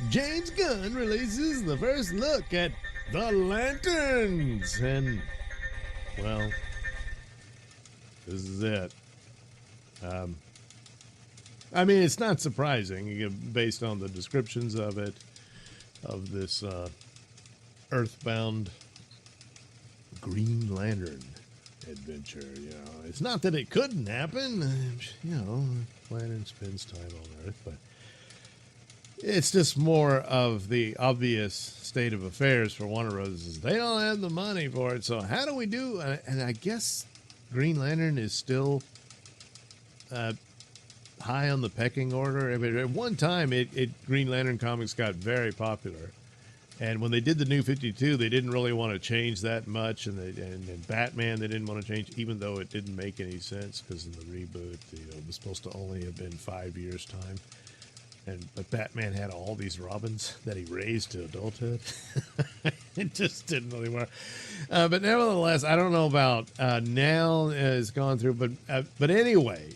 James Gunn releases the first look at the Lanterns. And, well, this is it. I mean, it's not surprising based on the descriptions of it, of this earthbound Green Lantern adventure. You know, it's not that it couldn't happen. You know, Lantern spends time on Earth, but it's just more of the obvious state of affairs for Warner Bros. Is they don't have the money for it. So how do we do? And I guess Green Lantern is still high on the pecking order. I mean, at one time, Green Lantern comics got very popular. And when they did the New 52, they didn't really want to change that much. And Batman, they didn't want to change, even though it didn't make any sense because in the reboot, it was supposed to only have been 5 years' time. But Batman had all these Robins that he raised to adulthood. It just didn't really work. But nevertheless, I don't know about now has gone through. But anyway,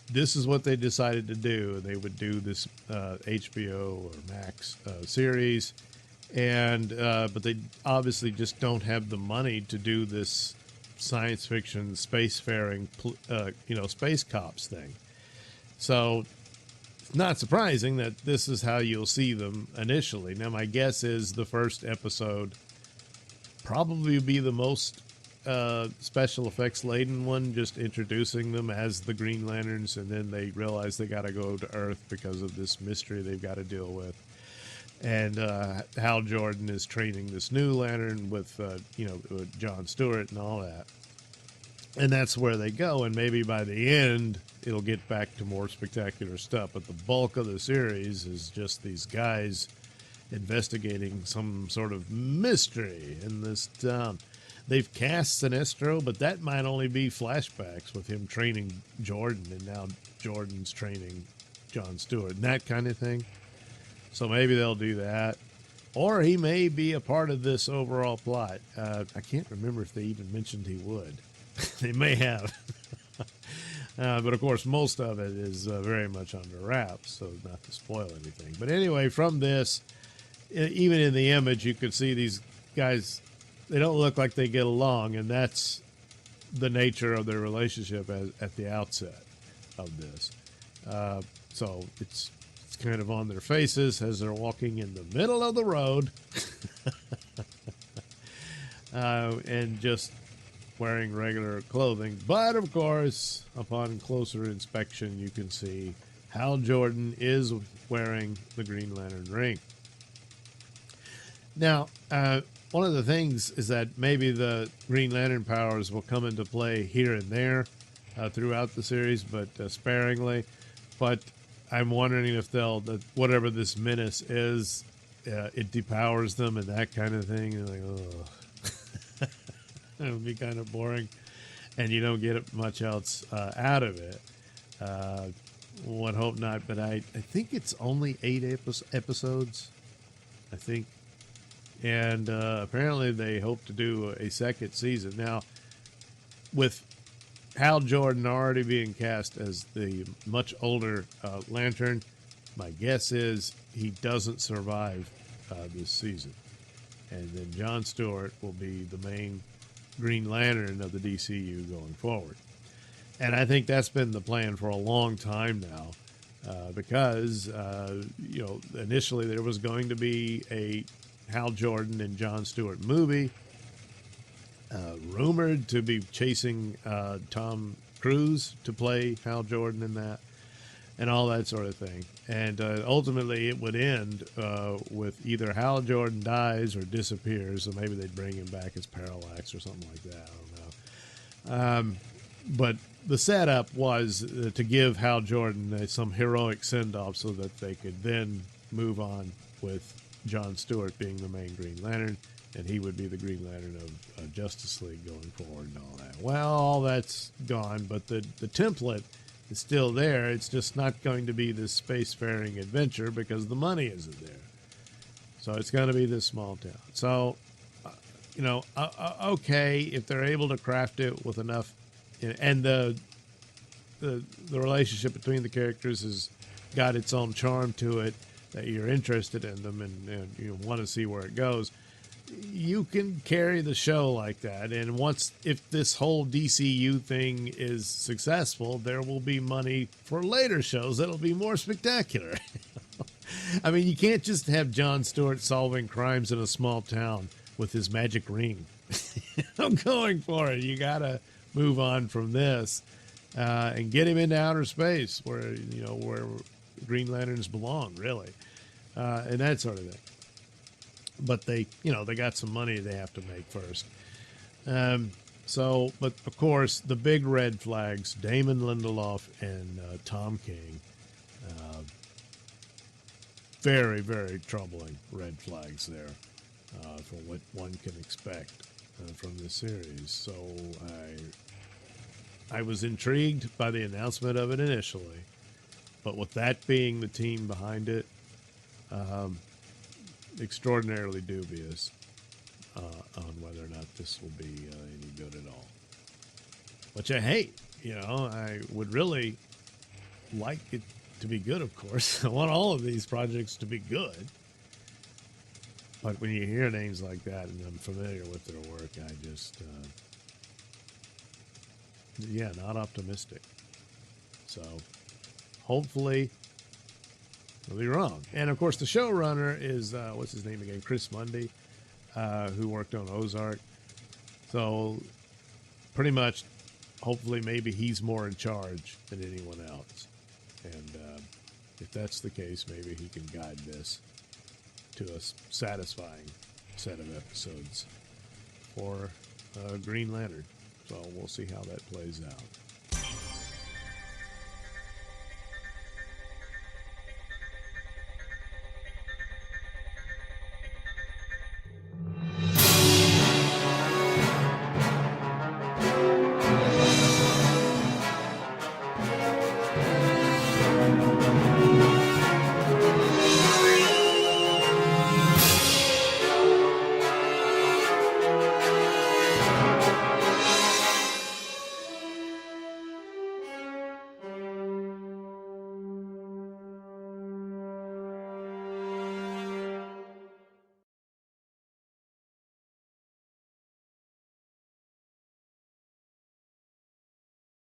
this is what they decided to do. They would do this HBO or Max series, but they obviously just don't have the money to do this science fiction spacefaring, space cops thing. So it's not surprising that this is how you'll see them initially. Now, my guess is the first episode probably be the most special effects laden one, just introducing them as the Green Lanterns, and then they realize they got to go to Earth because of this mystery they've got to deal with. And Hal Jordan is training this new Lantern with John Stewart and all that. And that's where they go, and maybe by the end it'll get back to more spectacular stuff. But the bulk of the series is just these guys investigating some sort of mystery in this town. They've cast Sinestro, but that might only be flashbacks with him training Jordan, and now Jordan's training John Stewart, and that kind of thing. So maybe they'll do that. Or he may be a part of this overall plot. I can't remember if they even mentioned he would. They may have. But, of course, most of it is very much under wraps, so not to spoil anything. But anyway, from this, even in the image, you could see these guys, they don't look like they get along, and that's the nature of their relationship at the outset of this. So it's kind of on their faces as they're walking in the middle of the road and just wearing regular clothing. But, of course, upon closer inspection, you can see Hal Jordan is wearing the Green Lantern ring. Now, one of the things is that maybe the Green Lantern powers will come into play here and there throughout the series, but sparingly. But I'm wondering if whatever this menace is, it depowers them and that kind of thing. And like, oh, it would be kind of boring, and you don't get much else out of it. One hope not, but I think it's only 8 episodes, I think. And apparently they hope to do a second season. Now, with Hal Jordan already being cast as the much older Lantern, my guess is he doesn't survive this season. And then John Stewart will be the main Green Lantern of the DCU going forward. And I think that's been the plan for a long time now, because, initially there was going to be a Hal Jordan and John Stewart movie, rumored to be chasing Tom Cruise to play Hal Jordan in that, and all that sort of thing. And ultimately it would end with either Hal Jordan dies or disappears, so maybe they'd bring him back as Parallax or something like that. I don't know. But the setup was to give Hal Jordan some heroic send-off so that they could then move on with John Stewart being the main Green Lantern, and he would be the Green Lantern of Justice League going forward and all that. Well, all that's gone, but the template is still there. It's just not going to be this spacefaring adventure because the money isn't there. So it's going to be this small town. So, okay, if they're able to craft it with enough, and the relationship between the characters has got its own charm to it, that you're interested in them and you want to see where it goes, you can carry the show like that. And if this whole DCU thing is successful, there will be money for later shows that'll be more spectacular. I mean, you can't just have Jon Stewart solving crimes in a small town with his magic ring. I'm going for it. You got to move on from this and get him into outer space where Green Lanterns belong, really, and that sort of thing. But they got some money they have to make first. But of course, the big red flags, Damon Lindelof and Tom King, very, very troubling red flags there for what one can expect from this series. So I was intrigued by the announcement of it initially, but with that being the team behind it, extraordinarily dubious on whether or not this will be any good at all. Which I hate. I would really like it to be good, of course. I want all of these projects to be good. But when you hear names like that and I'm familiar with their work, I just, not optimistic. So hopefully I'll be wrong. And of course, the showrunner is, what's his name again? Chris Mundy, who worked on Ozark. So pretty much, hopefully, maybe he's more in charge than anyone else. And if that's the case, maybe he can guide this to a satisfying set of episodes for Green Lantern. So we'll see how that plays out.